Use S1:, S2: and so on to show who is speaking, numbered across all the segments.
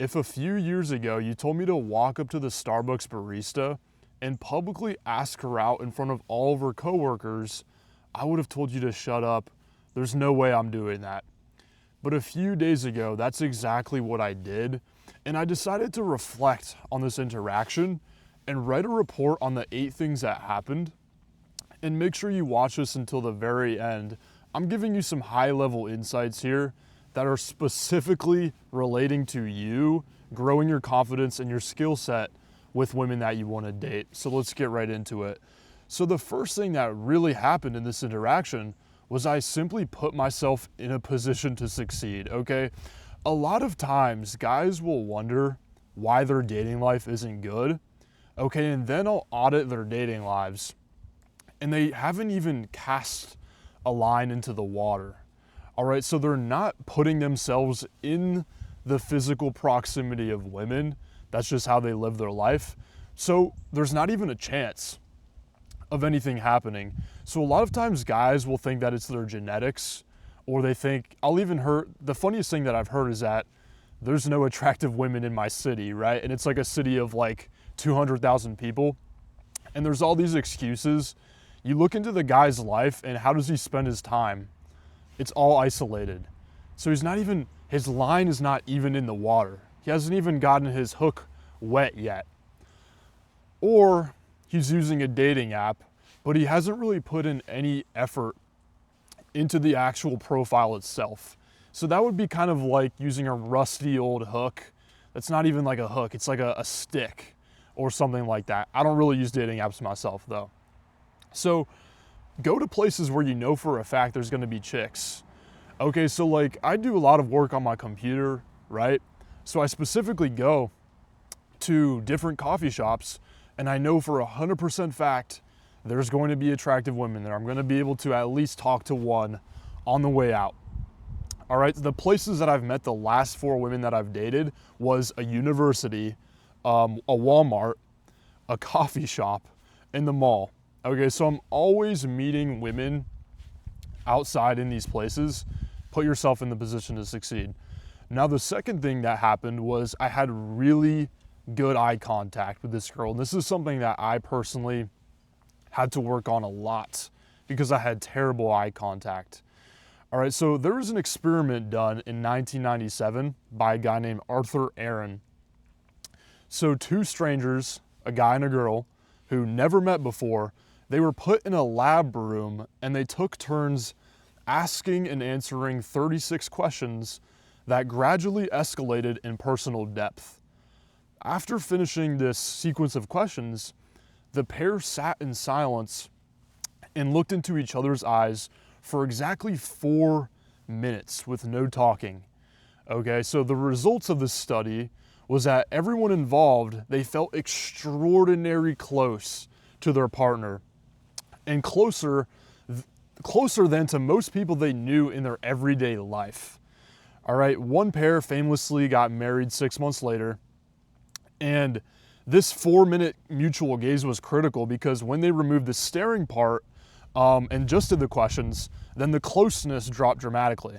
S1: If a few years ago you told me to walk up to the Starbucks barista and publicly ask her out in front of all of her coworkers, I would have told you to shut up. There's no way I'm doing that. But a few days ago, that's exactly what I did, and I decided to reflect on this interaction and write a report on the 8 things that happened. And make sure you watch this until the very end. I'm giving you some high-level insights here that are specifically relating to you growing your confidence and your skill set with women that you want to date. So let's get right into it. So the first thing that really happened in this interaction was I simply put myself in a position to succeed, okay? A lot of times guys will wonder why their dating life isn't good, okay? And then I'll audit their dating lives and they haven't even cast a line into the water. All right, so they're not putting themselves in the physical proximity of women. That's just how they live their life. So there's not even a chance of anything happening. So a lot of times guys will think that it's their genetics, or they think, the funniest thing that I've heard is that there's no attractive women in my city, right? And it's like a city of like 200,000 people. And there's all these excuses. You look into the guy's life and how does he spend his time? It's all isolated. So his line is not even in the water. He hasn't even gotten his hook wet yet. Or he's using a dating app, but he hasn't really put in any effort into the actual profile itself. So that would be kind of like using a rusty old hook. That's not even like a hook, it's like a stick or something like that. I don't really use dating apps myself though. So go to places where you know for a fact there's gonna be chicks. Okay, so like I do a lot of work on my computer, right? So I specifically go to different coffee shops and I know for 100% fact there's going to be attractive women there. I'm gonna be able to at least talk to one on the way out. All right, the places that I've met the last 4 women that I've dated was a university, a Walmart, a coffee shop, and the mall. Okay, so I'm always meeting women outside in these places. Put yourself in the position to succeed. Now, the second thing that happened was I had really good eye contact with this girl. And this is something that I personally had to work on a lot because I had terrible eye contact. All right, so there was an experiment done in 1997 by a guy named Arthur Aaron. So 2 strangers, a guy and a girl, who never met before, they were put in a lab room and they took turns asking and answering 36 questions that gradually escalated in personal depth. After finishing this sequence of questions, the pair sat in silence and looked into each other's eyes for exactly 4 minutes with no talking. Okay, so the results of this study was that everyone involved, they felt extraordinarily close to their partner and closer than to most people they knew in their everyday life. All right, one pair famously got married 6 months later, and this 4-minute mutual gaze was critical because when they removed the staring part and just did the questions, then the closeness dropped dramatically.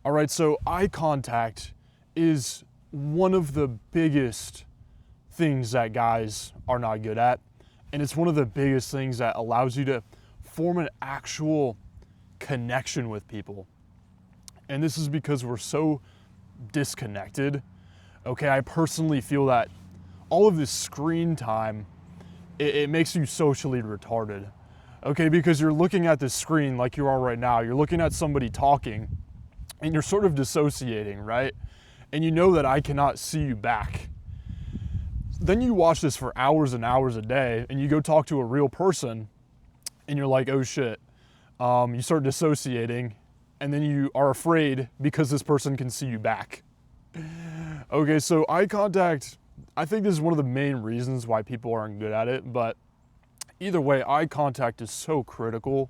S1: All right, so eye contact is one of the biggest things that guys are not good at. And it's one of the biggest things that allows you to form an actual connection with people. And this is because we're so disconnected. Okay, I personally feel that all of this screen time, it makes you socially retarded. Okay, because you're looking at this screen like you are right now. You're looking at somebody talking and you're sort of dissociating, right? And you know that I cannot see you back. Then you watch this for hours and hours a day and you go talk to a real person and you're like, oh shit. You start dissociating and then you are afraid because this person can see you back. Okay, so eye contact, I think this is one of the main reasons why people aren't good at it, but either way, eye contact is so critical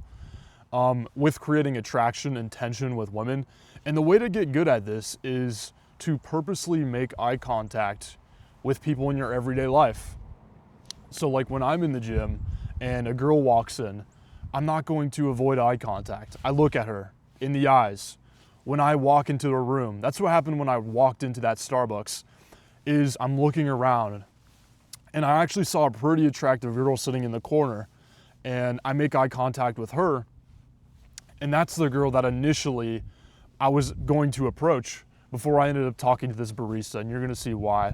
S1: with creating attraction and tension with women. And the way to get good at this is to purposely make eye contact with people in your everyday life. So like when I'm in the gym and a girl walks in, I'm not going to avoid eye contact. I look at her in the eyes. When I walk into a room, that's what happened when I walked into that Starbucks. is I'm looking around and I actually saw a pretty attractive girl sitting in the corner, and I make eye contact with her, and that's the girl that initially I was going to approach before I ended up talking to this barista, and you're gonna see why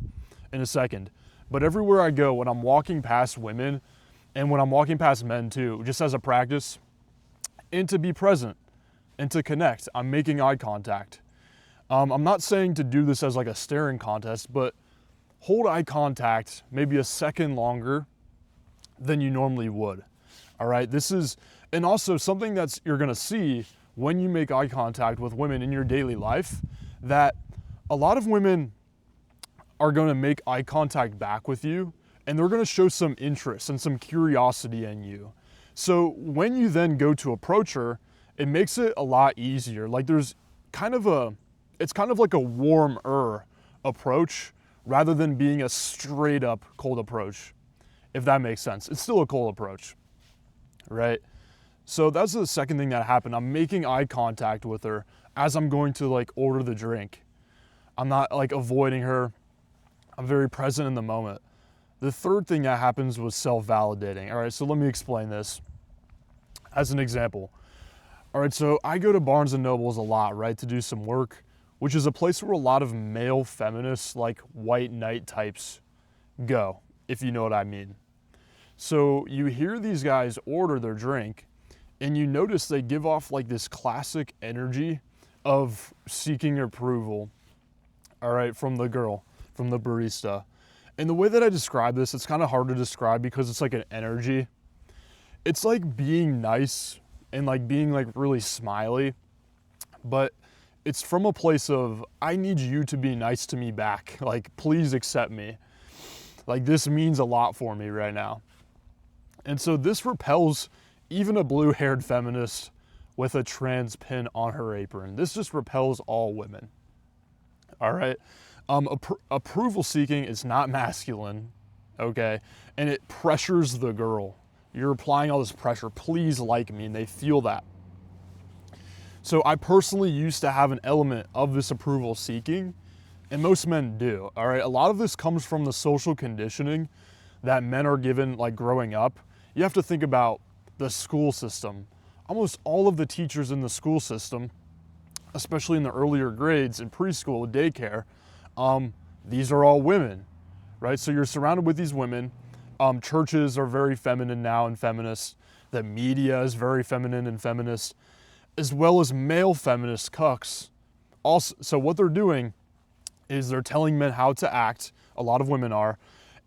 S1: in a second. But everywhere I go, when I'm walking past women, and when I'm walking past men too, just as a practice, and to be present, and to connect, I'm making eye contact. I'm not saying to do this as like a staring contest, but hold eye contact maybe a second longer than you normally would. All right, this is, and also something that's you're gonna see when you make eye contact with women in your daily life, that a lot of women are gonna make eye contact back with you, and they're gonna show some interest and some curiosity in you. So when you then go to approach her, it makes it a lot easier. Like there's it's kind of like a warmer approach rather than being a straight up cold approach, if that makes sense. It's still a cold approach, right? So that's the second thing that happened. I'm making eye contact with her as I'm going to like order the drink. I'm not like avoiding her. I'm very present in the moment. The third thing that happens was self-validating. All right, so let me explain this as an example. All right, so I go to Barnes and Nobles a lot, right, to do some work, which is a place where a lot of male feminists, like white knight types, go, if you know what I mean. So you hear these guys order their drink, and you notice they give off like this classic energy of seeking approval, all right, from the girl, from the barista. And the way that I describe this, it's kind of hard to describe because it's like an energy. It's like being nice and like being like really smiley, but it's from a place of, I need you to be nice to me back. Like, please accept me. Like, this means a lot for me right now. And so this repels even a blue-haired feminist with a trans pin on her apron. This just repels all women. All right? Approval seeking is not masculine, okay? And it pressures the girl. You're applying all this pressure. Please like me, and they feel that. So I personally used to have an element of this approval seeking, and most men do, all right? A lot of this comes from the social conditioning that men are given like growing up. You have to think about the school system. Almost all of the teachers in the school system, especially in the earlier grades in preschool, daycare, these are all women, right? So you're surrounded with these women. Churches are very feminine now and feminist. The media is very feminine and feminist, as well as male feminist cucks. Also, so what they're doing is they're telling men how to act, a lot of women are,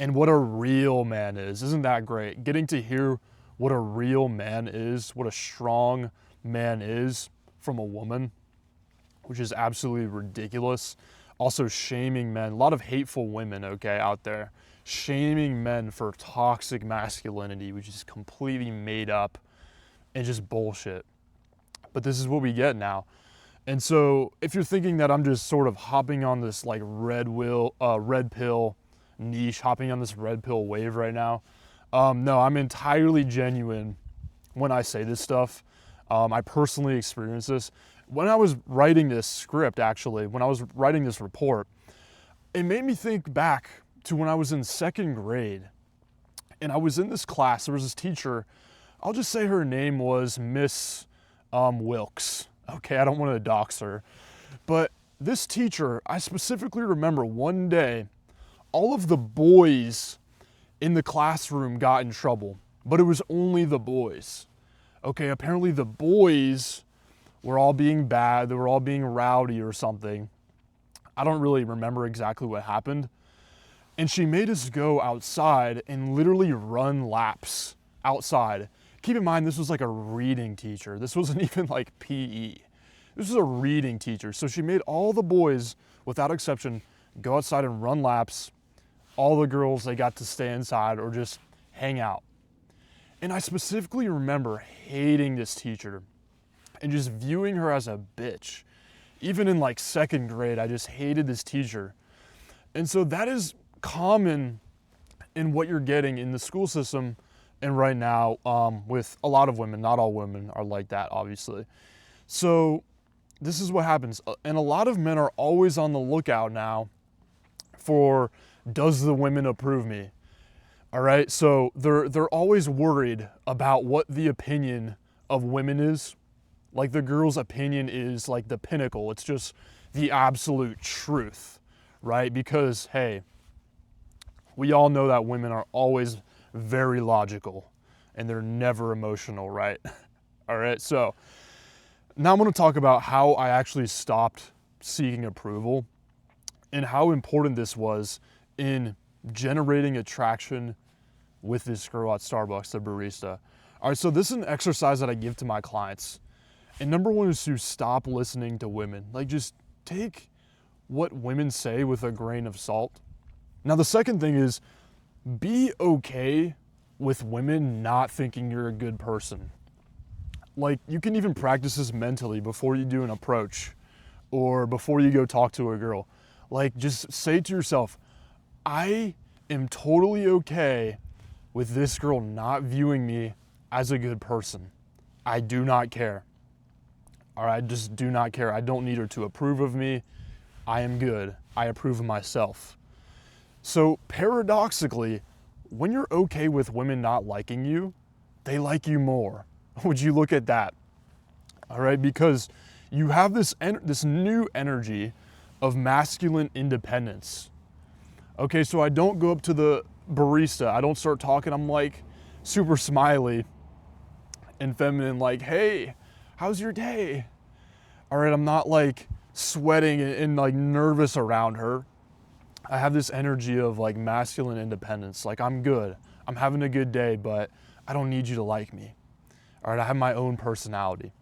S1: and what a real man is. Isn't that great? Getting to hear what a real man is, what a strong man is from a woman, which is absolutely ridiculous. Also shaming men, a lot of hateful women, okay, out there. Shaming men for toxic masculinity, which is completely made up and just bullshit. But this is what we get now. And so if you're thinking that I'm just sort of hopping on this like red pill niche, hopping on this red pill wave right now, no, I'm entirely genuine when I say this stuff. I personally experienced this. When I was writing this script, actually, when I was writing this report, it made me think back to when I was in second grade. And I was in this class, there was this teacher, I'll just say her name was Miss Wilkes. Okay, I don't want to dox her. But this teacher, I specifically remember one day, all of the boys in the classroom got in trouble, but it was only the boys. Okay, apparently the boys were all being bad, they were all being rowdy or something. I don't really remember exactly what happened. And she made us go outside and literally run laps outside. Keep in mind, this was like a reading teacher. This wasn't even like PE. This was a reading teacher. So she made all the boys, without exception, go outside and run laps. All the girls, they got to stay inside or just hang out. And I specifically remember hating this teacher and just viewing her as a bitch. Even in like second grade, I just hated this teacher. And so that is common in what you're getting in the school system and right now with a lot of women. Not all women are like that, obviously. So this is what happens. And a lot of men are always on the lookout now for does the women approve me? All right, so they're always worried about what the opinion of women is. Like the girl's opinion is like the pinnacle. It's just the absolute truth, right? Because hey, we all know that women are always very logical and they're never emotional, right? All right, so now I'm gonna talk about how I actually stopped seeking approval and how important this was in generating attraction with this girl at Starbucks, the barista. All right, so this is an exercise that I give to my clients. And number one is to stop listening to women. Like just take what women say with a grain of salt. Now the second thing is be okay with women not thinking you're a good person. Like you can even practice this mentally before you do an approach or before you go talk to a girl. Like just say to yourself, I am totally okay with this girl not viewing me as a good person. I do not care. All right, I just do not care. I don't need her to approve of me. I am good. I approve of myself. So paradoxically, when you're okay with women not liking you, they like you more. Would you look at that? All right, because you have this new energy of masculine independence. Okay, so I don't go up to the barista. I don't start talking. I'm like super smiley and feminine, like, hey, how's your day? All right, I'm not like sweating and like nervous around her. I have this energy of like masculine independence. Like I'm good. I'm having a good day, but I don't need you to like me. All right, I have my own personality.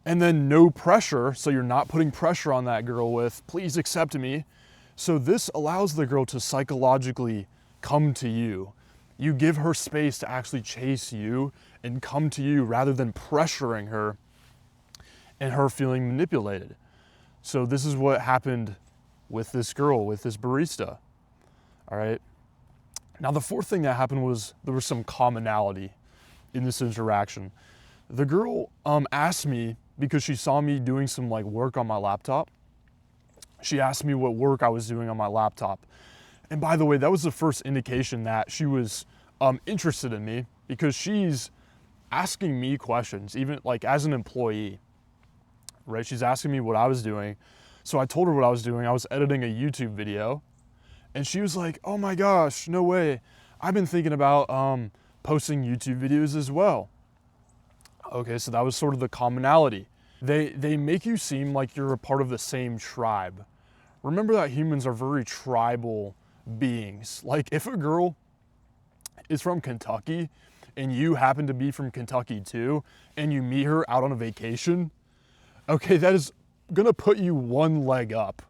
S1: And then no pressure, so you're not putting pressure on that girl with, please accept me. So this allows the girl to psychologically come to you. You give her space to actually chase you and come to you rather than pressuring her and her feeling manipulated. So this is what happened with this girl, with this barista. All right. Now the fourth thing that happened was there was some commonality in this interaction. The girl asked me, because she saw me doing some like work on my laptop, she asked me what work I was doing on my laptop. And by the way, that was the first indication that she was interested in me, because she's asking me questions, even like as an employee, right? She's asking me what I was doing. So I told her what I was doing. I was editing a YouTube video, and she was like, oh my gosh, no way. I've been thinking about posting YouTube videos as well. Okay, so that was sort of the commonality. They make you seem like you're a part of the same tribe. Remember that humans are very tribal beings. Like if a girl is from Kentucky and you happen to be from Kentucky too, and you meet her out on a vacation, okay, that is gonna put you one leg up,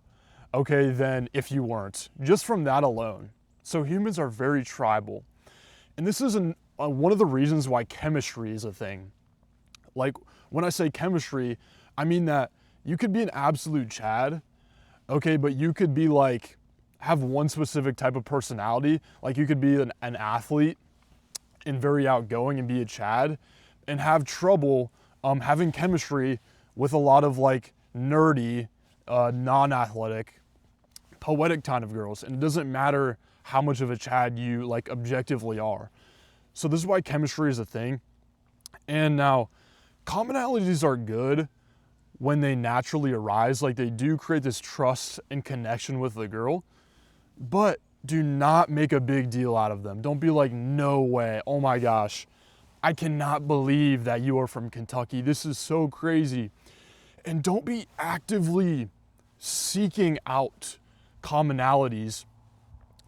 S1: okay, than if you weren't, just from that alone. So humans are very tribal. And this is one of the reasons why chemistry is a thing. Like when I say chemistry, I mean that you could be an absolute Chad, okay, but you could be like, have one specific type of personality. Like you could be an athlete and very outgoing and be a Chad, and have trouble having chemistry with a lot of like nerdy, non-athletic, poetic kind of girls. And it doesn't matter how much of a Chad you like objectively are. So this is why chemistry is a thing. And now commonalities are good when they naturally arise. Like they do create this trust and connection with the girl, but do not make a big deal out of them. Don't be like, no way, oh my gosh, I cannot believe that you are from Kentucky. This is so crazy. And don't be actively seeking out commonalities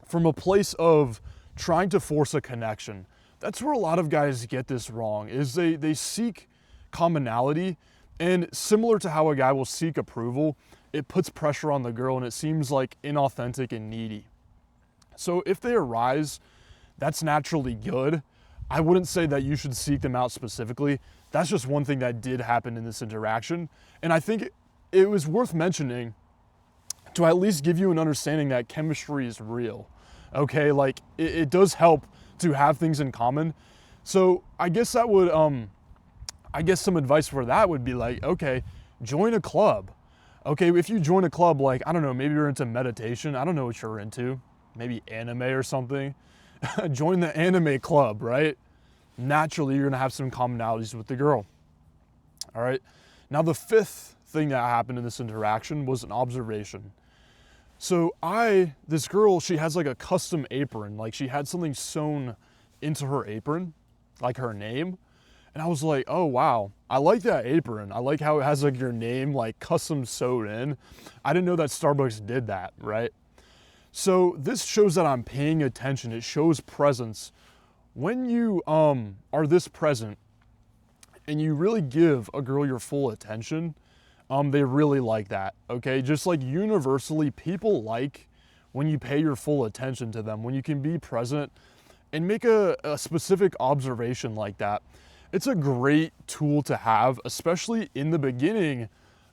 S1: from a place of trying to force a connection. That's where a lot of guys get this wrong, is they seek commonality, and similar to how a guy will seek approval, it puts pressure on the girl and it seems like inauthentic and needy. So if they arise, that's naturally good. I wouldn't say that you should seek them out specifically. That's just one thing that did happen in this interaction. And I think it was worth mentioning to at least give you an understanding that chemistry is real. Okay, like it does help to have things in common. So I guess that would, I guess some advice for that would be like, okay, join a club. Okay, if you join a club, like, I don't know, maybe you're into meditation. I don't know what you're into. Maybe anime or something. Join the anime club, right? Naturally, you're gonna have some commonalities with the girl. All right. Now, the fifth thing that happened in this interaction was an observation. So this girl, she has like a custom apron. Like she had something sewn into her apron, like her name. And I was like, oh, wow, I like that apron. I like how it has like your name like custom sewed in. I didn't know that Starbucks did that, right? So this shows that I'm paying attention. It shows presence. When you are this present and you really give a girl your full attention, they really like that, okay? Just like universally, people like when you pay your full attention to them, when you can be present and make a specific observation like that. It's a great tool to have, especially in the beginning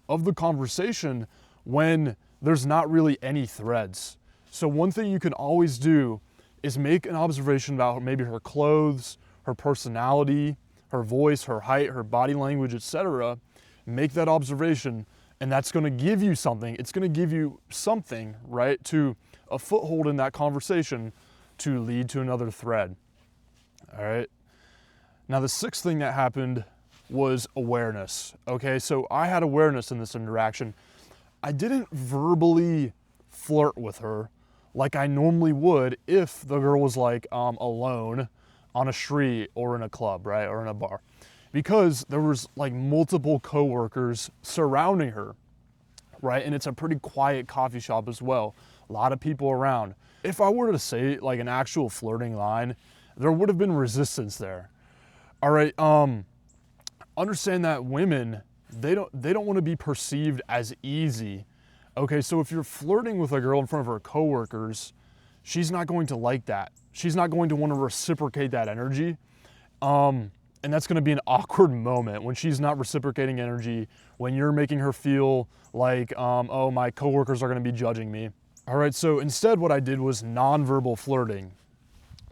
S1: of the conversation when there's not really any threads. So one thing you can always do is make an observation about maybe her clothes, her personality, her voice, her height, her body language, etc. Make that observation, and that's going to give you something. It's going to give you something, right, to a foothold in that conversation to lead to another thread. All right. Now, the sixth thing that happened was awareness. Okay, so I had awareness in this interaction. I didn't verbally flirt with her like I normally would if the girl was like alone on a street or in a club, right, or in a bar, because there was like multiple coworkers surrounding her, right, and it's a pretty quiet coffee shop as well. A lot of people around. If I were to say like an actual flirting line, there would have been resistance there. All right, understand that women, they don't want to be perceived as easy. Okay, so if you're flirting with a girl in front of her coworkers, she's not going to like that. She's not going to want to reciprocate that energy. And that's going to be an awkward moment when she's not reciprocating energy, when you're making her feel like, oh, my coworkers are going to be judging me. All right, so instead what I did was nonverbal flirting.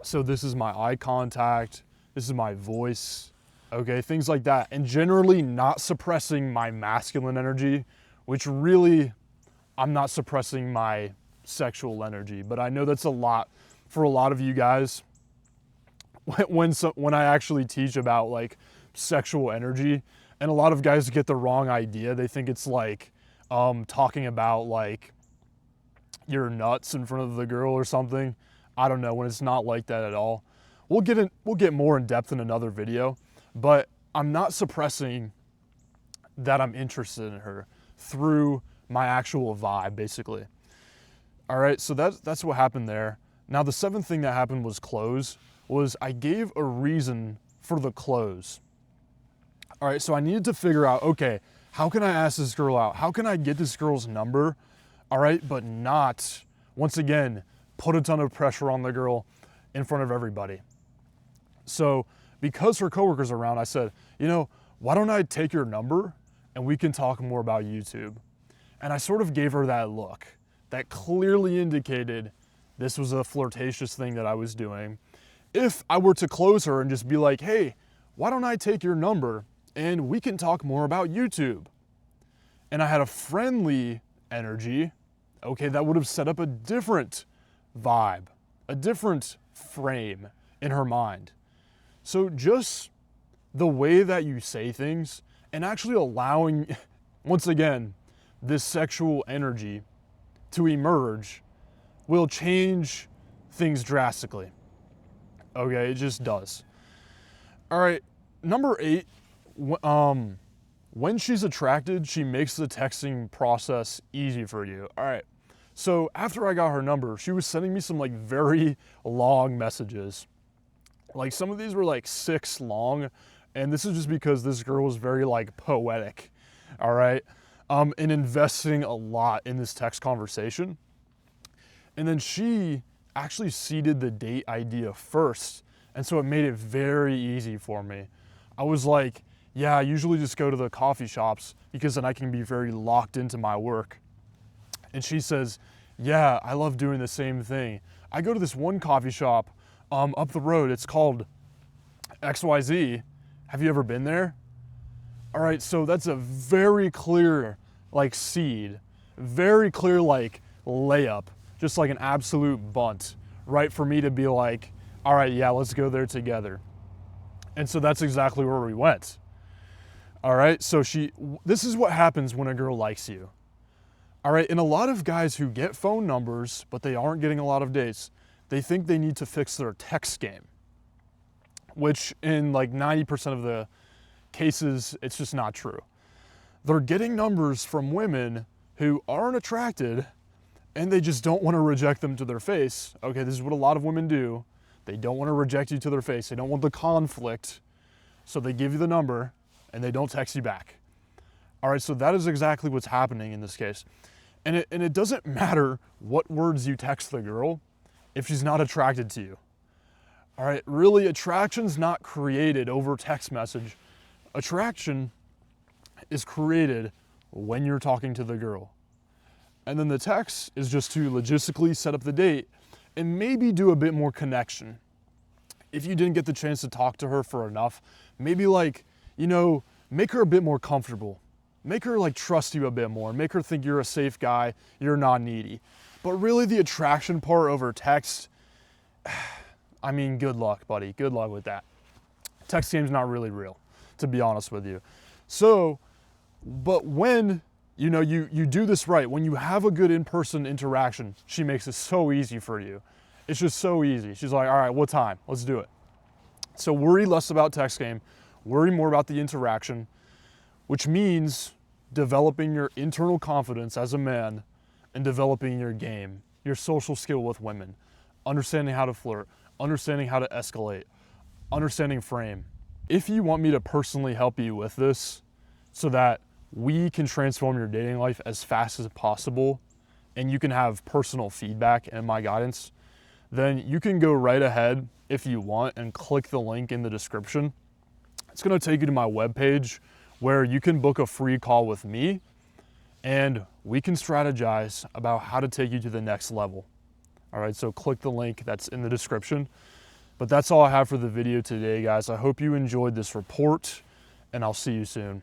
S1: So this is my eye contact, this is my voice, okay, things like that. And generally not suppressing my masculine energy, which really, I'm not suppressing my sexual energy, but I know that's a lot for a lot of you guys. When I actually teach about like sexual energy, and a lot of guys get the wrong idea. They think it's like talking about like your nuts in front of the girl or something. I don't know, when it's not like that at all. We'll get more in depth in another video, but I'm not suppressing that I'm interested in her through my actual vibe, basically. All right, so that's what happened there. Now the seventh thing that happened was close. I gave a reason for the close. All right, so I needed to figure out, okay, how can I ask this girl out? How can I get this girl's number? All right, but not, once again, put a ton of pressure on the girl in front of everybody. So because her coworkers are around, I said, you know, why don't I take your number and we can talk more about YouTube? And I sort of gave her that look that clearly indicated this was a flirtatious thing that I was doing. If I were to close her and just be like, hey, why don't I take your number and we can talk more about YouTube? And I had a friendly energy, okay, that would have set up a different vibe, a different frame in her mind. So just the way that you say things and actually allowing, once again, this sexual energy to emerge will change things drastically. Okay, it just does. All right, number 8, when she's attracted, she makes the texting process easy for you. All right, so after I got her number, she was sending me some like very long messages. Like some of these were like 6 long, and this is just because this girl was very like poetic, all right, and investing a lot in this text conversation. And then she actually seeded the date idea first, and so it made it very easy for me. I was like, yeah, I usually just go to the coffee shops because then I can be very locked into my work. And she says, yeah, I love doing the same thing. I go to this one coffee shop up the road. It's called XYZ. Have you ever been there? All right, so that's a very clear like seed, very clear like layup, just like an absolute bunt, right, for me to be like, all right, yeah, let's go there together. And so that's exactly where we went. All right, so this is what happens when a girl likes you. All right, and a lot of guys who get phone numbers, but they aren't getting a lot of dates, they think they need to fix their text game, which in like 90% of the cases, it's just not true. They're getting numbers from women who aren't attracted, and they just don't want to reject them to their face. Okay, this is what a lot of women do. They don't want to reject you to their face. They don't want the conflict, so they give you the number, and they don't text you back. All right, so that is exactly what's happening in this case. And it doesn't matter what words you text the girl if she's not attracted to you. All right, really, attraction's not created over text message. Attraction is created when you're talking to the girl. And then the text is just to logistically set up the date and maybe do a bit more connection. If you didn't get the chance to talk to her for enough, maybe like, make her a bit more comfortable. Make her like trust you a bit more. Make her think you're a safe guy, you're not needy. But really the attraction part over text, I mean, good luck, buddy. Good luck with that. Text game's not really real, to be honest with you. So, but when you do this right, when you have a good in-person interaction, she makes it so easy for you. It's just so easy. She's like, all right, what time? Let's do it. So worry less about text game, worry more about the interaction, which means developing your internal confidence as a man and developing your game, your social skill with women, understanding how to flirt, understanding how to escalate, understanding frame. If you want me to personally help you with this so that we can transform your dating life as fast as possible and you can have personal feedback and my guidance, then you can go right ahead if you want and click the link in the description. It's gonna take you to my webpage where you can book a free call with me and we can strategize about how to take you to the next level. All right, so click the link that's in the description. But that's all I have for the video today, guys. I hope you enjoyed this report and I'll see you soon.